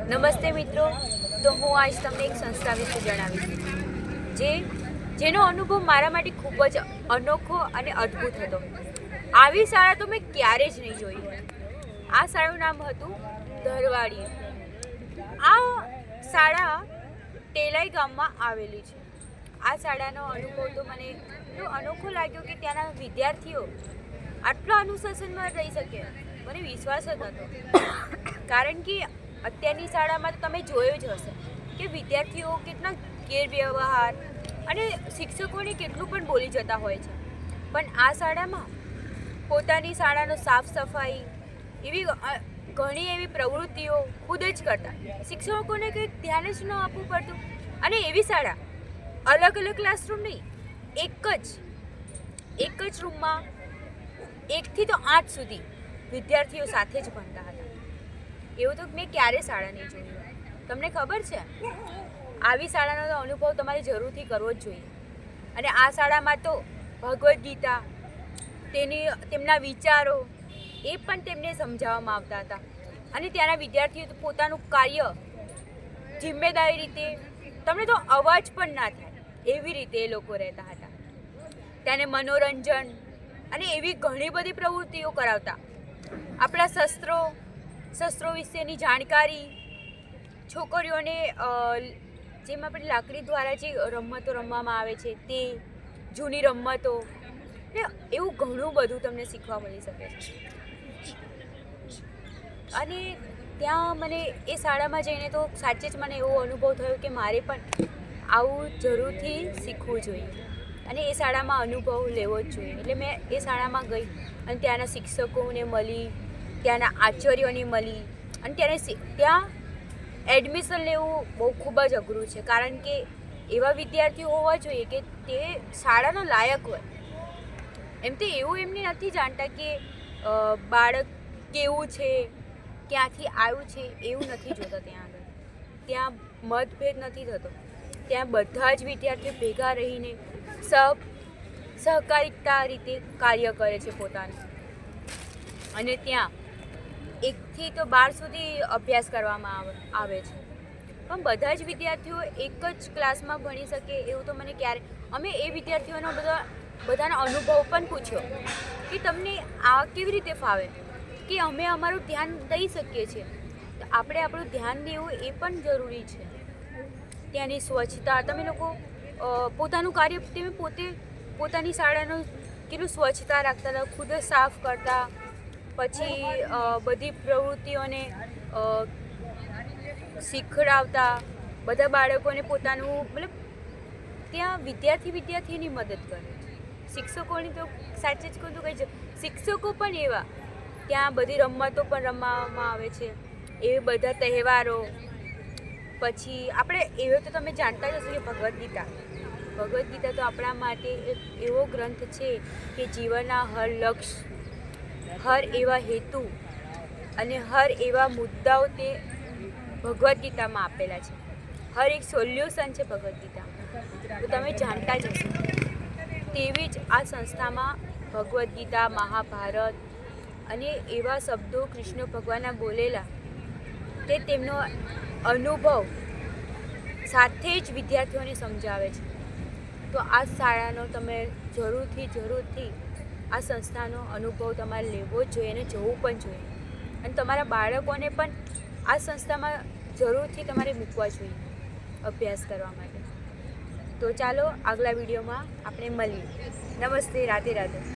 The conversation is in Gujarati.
નમસ્તે મિત્રો, તો હું આજ તમને એક સંસ્થા વિશે જણાવીશ જેનો અનુભવ મારા માટે ખૂબ જ અનોખો અને અદ્ભુત હતો. આવી શાળા તો મેં ક્યારેય જ નહીં જોઈ હોય. આ શાળાનું નામ હતું ધરવાડી. આ શાળા ટેલાઈ ગામમાં આવેલી છે. આ શાળાનો અનુભવ તો મને એટલો અનોખો લાગ્યો કે ત્યાંના વિદ્યાર્થીઓ આટલા અનુશાસનમાં રહી શકે મને વિશ્વાસ જ નહોતો. કારણ કે અત્યારની શાળામાં તો તમે જોયું જ હશે કે વિદ્યાર્થીઓ કેટલા ગેરવ્યવહાર અને શિક્ષકોને કેટલું પણ બોલી જતા હોય છે. પણ આ શાળામાં પોતાની શાળાનો સાફ સફાઈ એવી ઘણી એવી પ્રવૃત્તિઓ ખુદ જ કરતા. શિક્ષકોને કંઈ ધ્યાન જ ન આપવું પડતું. અને એવી શાળા અલગ અલગ ક્લાસરૂમ નહીં, એક જ રૂમમાં 1 થી 8 સુધી વિદ્યાર્થીઓ સાથે જ ભણતા હતા. એવું તો મેં ક્યારે શાળા નહીં જોયું. તમને ખબર છે, આવી શાળાનો અનુભવ તમારે જરૂરથી કરવો જ જોઈએ. અને આ શાળામાં તો ભગવદ્ ગીતા, તેમના વિચારો એ પણ તેમને સમજાવવામાં આવતા હતા. અને ત્યાંના વિદ્યાર્થીઓ પોતાનું કાર્ય જિમ્મેદારી રીતે, તમને તો અવાજ પણ ના થાય એવી રીતે એ લોકો રહેતા હતા. ત્યાંને મનોરંજન અને એવી ઘણી બધી પ્રવૃત્તિઓ કરાવતા. આપણા શસ્ત્રો વિશેની જાણકારી, છોકરીઓને જેમ આપણે લાકડી દ્વારા જે રમતો રમવામાં આવે છે તે, જૂની રમતો ને એવું ઘણું બધું તમને શીખવા મળી શકે છે. અને ત્યાં મને એ શાળામાં જઈને તો સાચે જ મને એવો અનુભવ થયો કે મારે પણ આવું જરૂરથી શીખવું જોઈએ અને એ શાળામાં અનુભવ લેવો જ જોઈએ. એટલે મેં એ શાળામાં ગઈ અને ત્યાંના શિક્ષકોને મળી, ત્યાંના આચાર્યોને મળી. અને ત્યાં એડમિશન લેવું બહુ ખૂબ જ અઘરું છે. કારણ કે એવા વિદ્યાર્થીઓ હોવા જોઈએ કે તે શાળાનો લાયક હોય. એમ તો એવું એમને નથી જાણતા કે બાળક કેવું છે, ક્યાંથી આવ્યું છે, એવું નથી જોતા. ત્યાં મતભેદ નથી થતો. ત્યાં બધા જ વિદ્યાર્થીઓ ભેગા રહીને સહકારિતા રીતે કાર્ય કરે છે પોતાનું. અને ત્યાં 1 થી 12 સુધી અભ્યાસ કરવામાં આવે છે. પણ બધા જ વિદ્યાર્થીઓ એક જ ક્લાસમાં ભણી શકે એવું તો મને અમે એ વિદ્યાર્થીઓનો બધાનો અનુભવ પણ પૂછ્યો કે તમને આ કેવી રીતે ફાવે, કે અમે અમારું ધ્યાન દઈ શકીએ છીએ. તો આપણે આપણું ધ્યાન દેવું એ પણ જરૂરી છે. ત્યાંની સ્વચ્છતા, તમે લોકો પોતાનું કાર્ય તમે પોતાની શાળાનું કેટલું સ્વચ્છતા રાખતા હતા, ખુદ જ સાફ કરતા. પછી બધી પ્રવૃત્તિઓને શીખડાવતા. બધા બાળકોને પોતાનું મતલબ ત્યાં વિદ્યાર્થીની મદદ કરે. શિક્ષકોની તો સાચે જ કહું તો કંઈ શિક્ષકો પણ એવા. ત્યાં બધી રમતો પણ રમવામાં આવે છે, એ બધા તહેવારો. પછી આપણે એવું તો તમે જાણતા જ હશો કે ભગવદ્ ગીતા તો આપણા માટે એક એવો ગ્રંથ છે કે જીવનના હર લક્ષ્ય, હર એવા હેતુ અને હર એવા મુદ્દાઓ તે ભગવદ્ ગીતામાં આપેલા છે. હર એક સોલ્યુશન છે ભગવદ્ ગીતા. તો તમે જાણતા જ હશો. તેવી જ આ સંસ્થામાં ભગવદ્ ગીતા, મહાભારત અને એવા શબ્દો કૃષ્ણ ભગવાનના બોલેલા તે તેમનો અનુભવ સાથે જ વિદ્યાર્થીઓને સમજાવે છે. તો આ શાળાનો તમે જરૂરથી આ સંસ્થાનો અનુભવ તમારે લેવો જ જોઈએ અને જવું પણ જોઈએ. અને તમારા બાળકોને પણ આ સંસ્થામાં જરૂરથી તમારે મૂકવા જોઈએ અભ્યાસ કરવા માટે. તો ચાલો આગલા વિડીયોમાં આપણે મળીએ. નમસ્તે, રાધે રાધે.